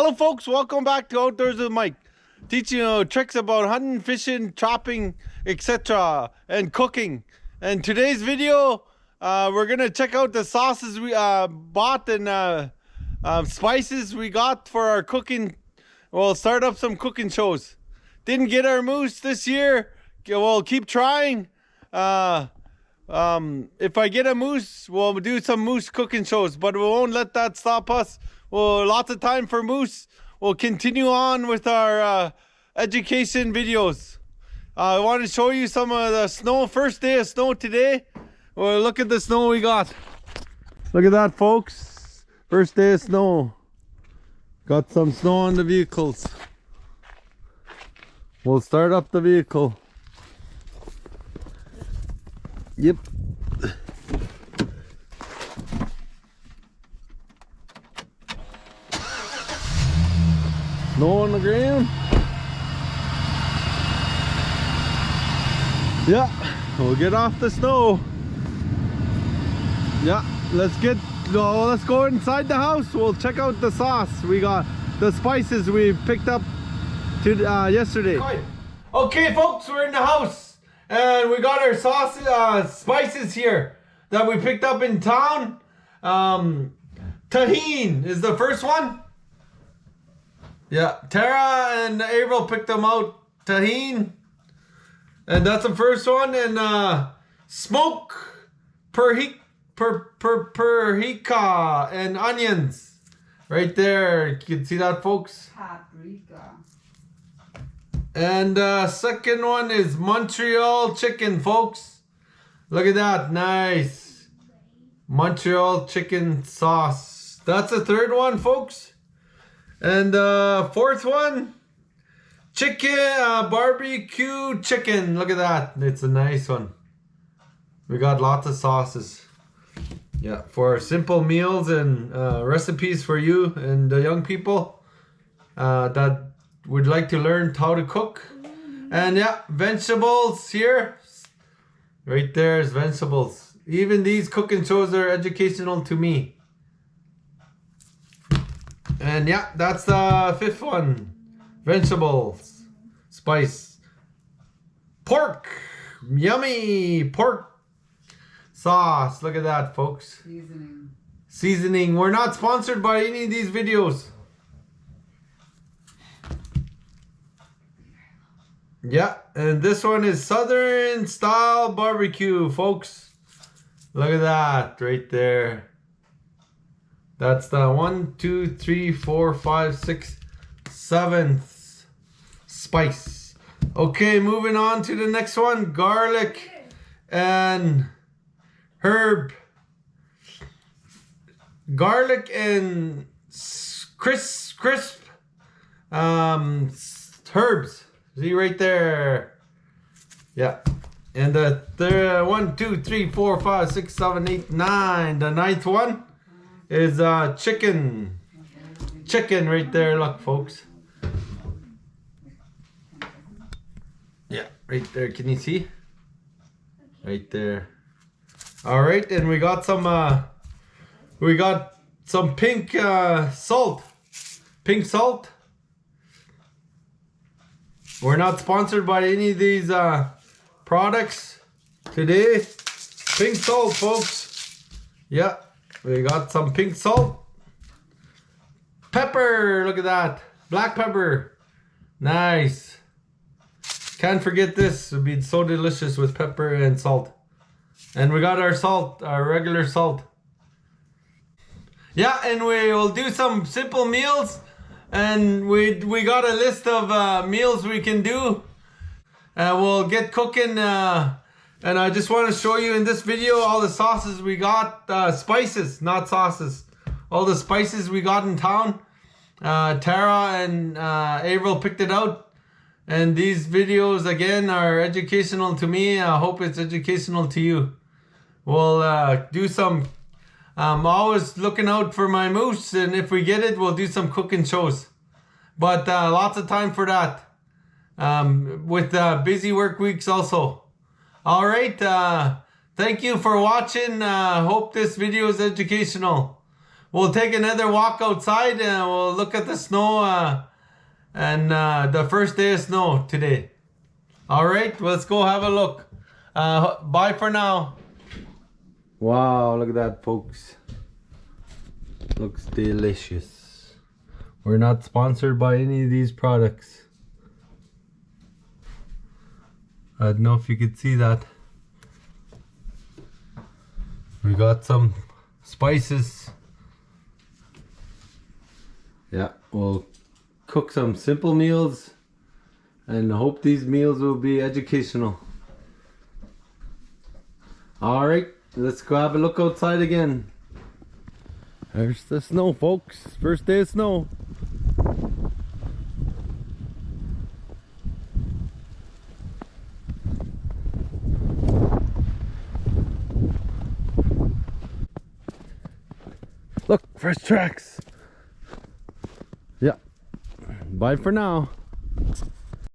Hello folks, welcome back to Outdoors with Mike. Teaching you tricks about hunting, fishing, chopping, etc. and cooking. And today's video, we're gonna check out the sauces we bought and spices we got for our cooking. We'll start up some cooking shows. Didn't get our moose this year. We'll keep trying. If I get a moose, we'll do some moose cooking shows, but we won't let that stop us. Well, lots of time for moose. We'll continue on with our education videos. I want to show you some of the snow. First day of snow today. Well, look at the snow we got. Look at that, folks. First day of snow. Got some snow on the vehicles. We'll start up the vehicle. Yep. Snow on the ground. Yeah, we'll get off the snow. Yeah, let's go inside the house. We'll check out the sauce. We got the spices we picked up yesterday. Okay, folks, we're in the house and we got our spices here that we picked up in town. Tahine is the first one. Yeah, Tara and April picked them out. Tahine, and that's the first one. And smoke perhica and onions, right there. You can see that, folks. Paprika. And second one is Montreal chicken, folks. Look at that, nice Montreal chicken sauce. That's the third one, folks. And fourth one, chicken, barbecue chicken. Look at that. It's a nice one. We got lots of sauces. Yeah, for simple meals and recipes for you and the young people that would like to learn how to cook. And yeah, vegetables here. Right there is vegetables. Even these cooking shows are educational to me. And yeah, that's the fifth one. Vegetables, spice, pork, yummy pork sauce. Look at that, folks. Seasoning. We're not sponsored by any of these videos. Yeah, and this one is Southern style barbecue, folks. Look at that right there. That's the 1, 2, 3, 4, 5, 6, 7th spice. Okay, moving on to the next one. Garlic and herb. Garlic and crisp herbs. See right there. Yeah. And the third 1, 2, 3, 4, 5, 6, 7, 8, 9. The ninth one is chicken right there. Look, folks. Yeah, right there. Can you see? Right there. All right, and we got some pink salt. Pink salt. We're not sponsored by any of these products today. Pink salt, folks. Yeah. We got some pink salt. Pepper, look at that. Black pepper. Nice. Can't forget this. It would be so delicious with pepper and salt. And we got our salt, our regular salt. Yeah, and we will do some simple meals. And we got a list of meals we can do. We'll get cooking. And I just want to show you in this video all the sauces we got, spices, not sauces. All the spices we got in town. Tara and April picked it out. And these videos, again, are educational to me. I hope it's educational to you. We'll do some, I'm always looking out for my moose. And if we get it, we'll do some cooking shows. But lots of time for that. With busy work weeks also. All right, thank you for watching. Hope this video is educational. we'll take another walk outside and we'll look at the snow and the first day of snow today. All right, let's go have a look. Bye for now. Wow, look at that, folks. Looks delicious. We're not sponsored by any of these products. I don't know if you could see that. We got some spices. Yeah, we'll cook some simple meals and hope these meals will be educational. Alright, let's go have a look outside again. There's the snow, folks. First day of snow. Look, fresh tracks. Yeah. Bye for now.